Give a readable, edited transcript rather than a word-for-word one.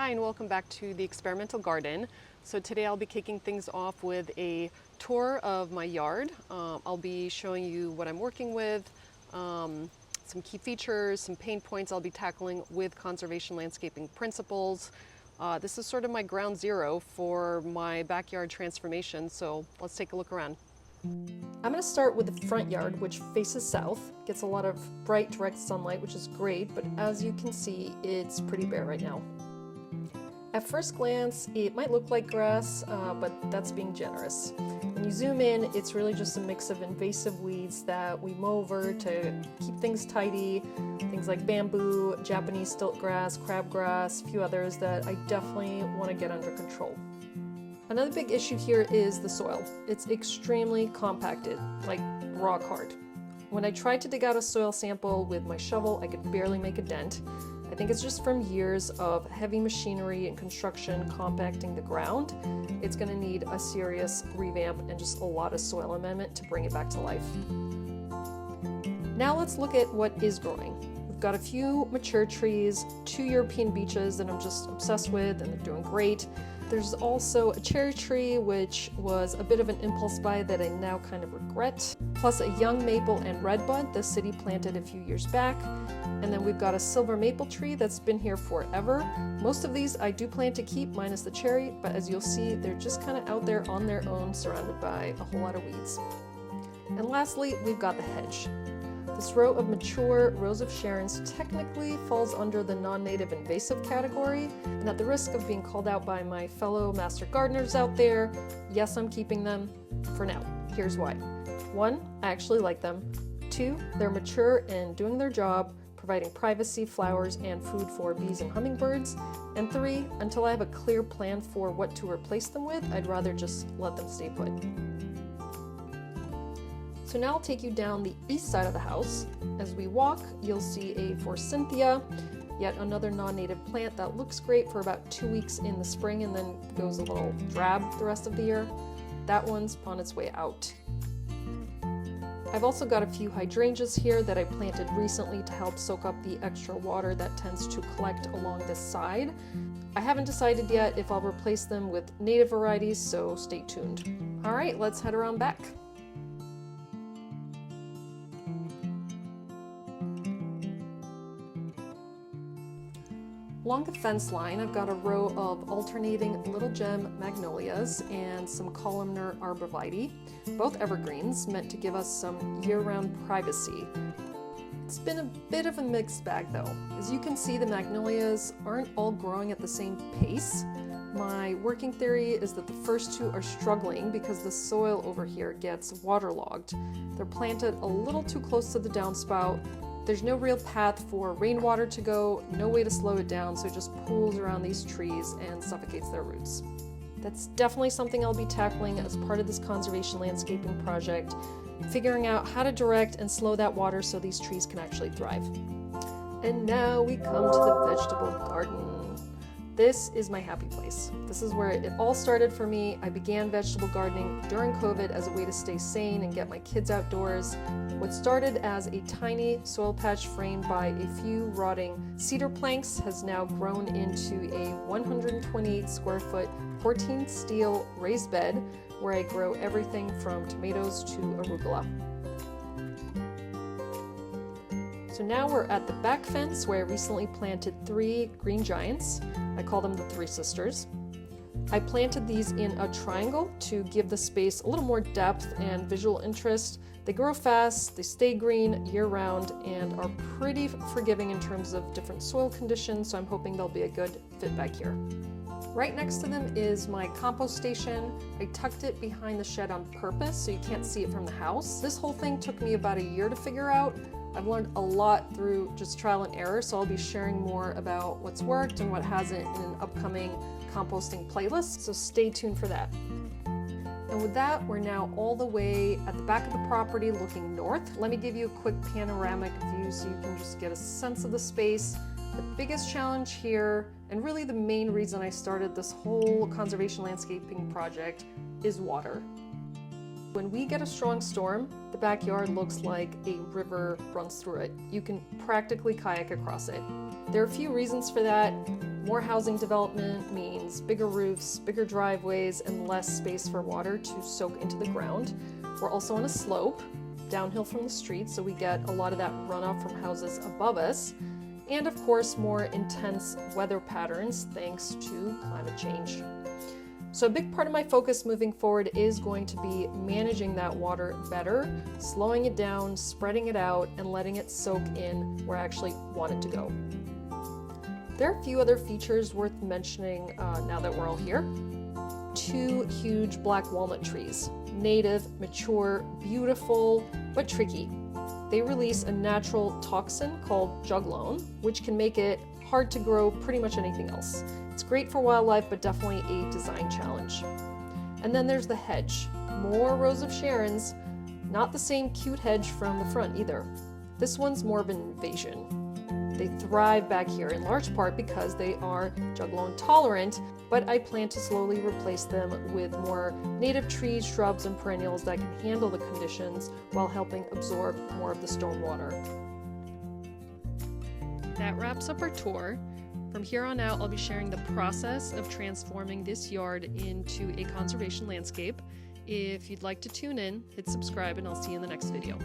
Hi and welcome back to the experimental garden. So today I'll be kicking things off with a tour of my yard. I'll be showing you what I'm working with, some key features, some pain points I'll be tackling with conservation landscaping principles. This is sort of my ground zero for my backyard transformation, so let's take a look around. I'm going to start with the front yard, which faces south, gets a lot of bright direct sunlight, which is great, but as you can see, it's pretty bare right now. At first glance, it might look like grass, but that's being generous. When you zoom in, it's really just a mix of invasive weeds that we mow over to keep things tidy, things like bamboo, Japanese stilt grass, crabgrass, a few others that I definitely want to get under control. Another big issue here is the soil. It's extremely compacted, like rock hard. When I tried to dig out a soil sample with my shovel, I could barely make a dent. I think it's just from years of heavy machinery and construction compacting the ground. It's going to need a serious revamp and just a lot of soil amendment to bring it back to life. Now let's look at what is growing. We've got a few mature trees, 2 European beeches that I'm just obsessed with and they're doing great. There's also a cherry tree, which was a bit of an impulse buy that I now kind of regret, plus a young maple and redbud the city planted a few years back. And then we've got a silver maple tree that's been here forever. Most of these I do plan to keep, minus the cherry, but as you'll see, they're just kind of out there on their own, surrounded by a whole lot of weeds. And lastly, we've got the hedge. This row of mature Rose of Sharons technically falls under the non-native invasive category, and at the risk of being called out by my fellow master gardeners out there, yes, I'm keeping them for now. Here's why. 1, I actually like them. 2, they're mature and doing their job, providing privacy, flowers, and food for bees and hummingbirds. And 3, until I have a clear plan for what to replace them with, I'd rather just let them stay put. So now I'll take you down the east side of the house. As we walk, you'll see a forsythia, yet another non-native plant that looks great for about 2 weeks in the spring and then goes a little drab the rest of the year. That one's on its way out. I've also got a few hydrangeas here that I planted recently to help soak up the extra water that tends to collect along this side. I haven't decided yet if I'll replace them with native varieties, so stay tuned. All right, let's head around back. Along the fence line, I've got a row of alternating little gem magnolias and some columnar arborvitae, both evergreens meant to give us some year-round privacy. It's been a bit of a mixed bag though. As you can see, the magnolias aren't all growing at the same pace. My working theory is that the first 2 are struggling because the soil over here gets waterlogged. They're planted a little too close to the downspout. There's no real path for rainwater to go, no way to slow it down, so it just pools around these trees and suffocates their roots. That's definitely something I'll be tackling as part of this conservation landscaping project, figuring out how to direct and slow that water so these trees can actually thrive. And now we come to the vegetable garden. This is my happy place. This is where it all started for me. I began vegetable gardening during COVID as a way to stay sane and get my kids outdoors. What started as a tiny soil patch framed by a few rotting cedar planks has now grown into a 128 square foot 14 steel raised bed where I grow everything from tomatoes to arugula. So now we're at the back fence where I recently planted 3 green giants. I call them the 3 sisters. I planted these in a triangle to give the space a little more depth and visual interest. They grow fast, they stay green year-round, and are pretty forgiving in terms of different soil conditions, so I'm hoping they'll be a good fit back here. Right next to them is my compost station. I tucked it behind the shed on purpose so you can't see it from the house. This whole thing took me about a year to figure out. I've learned a lot through just trial and error, so I'll be sharing more about what's worked and what hasn't in an upcoming composting playlist, so stay tuned for that. And with that, we're now all the way at the back of the property looking north. Let me give you a quick panoramic view so you can just get a sense of the space. The biggest challenge here, and really the main reason I started this whole conservation landscaping project, is water. When we get a strong storm, the backyard looks like a river runs through it. You can practically kayak across it. There are a few reasons for that. More housing development means bigger roofs, bigger driveways, and less space for water to soak into the ground. We're also on a slope, downhill from the street, so we get a lot of that runoff from houses above us. And of course, more intense weather patterns thanks to climate change. So a big part of my focus moving forward is going to be managing that water better, slowing it down, spreading it out, and letting it soak in where I actually want it to go. There are a few other features worth mentioning now that we're all here. 2 huge black walnut trees, native, mature, beautiful, but tricky. They release a natural toxin called juglone, which can make it hard to grow pretty much anything else. It's great for wildlife, but definitely a design challenge. And then there's the hedge. More rows of Sharons, not the same cute hedge from the front either. This one's more of an invasion. They thrive back here in large part because they are juglone tolerant, but I plan to slowly replace them with more native trees, shrubs, and perennials that can handle the conditions while helping absorb more of the stormwater. That wraps up our tour. From here on out, I'll be sharing the process of transforming this yard into a conservation landscape. If you'd like to tune in, hit subscribe, and I'll see you in the next video.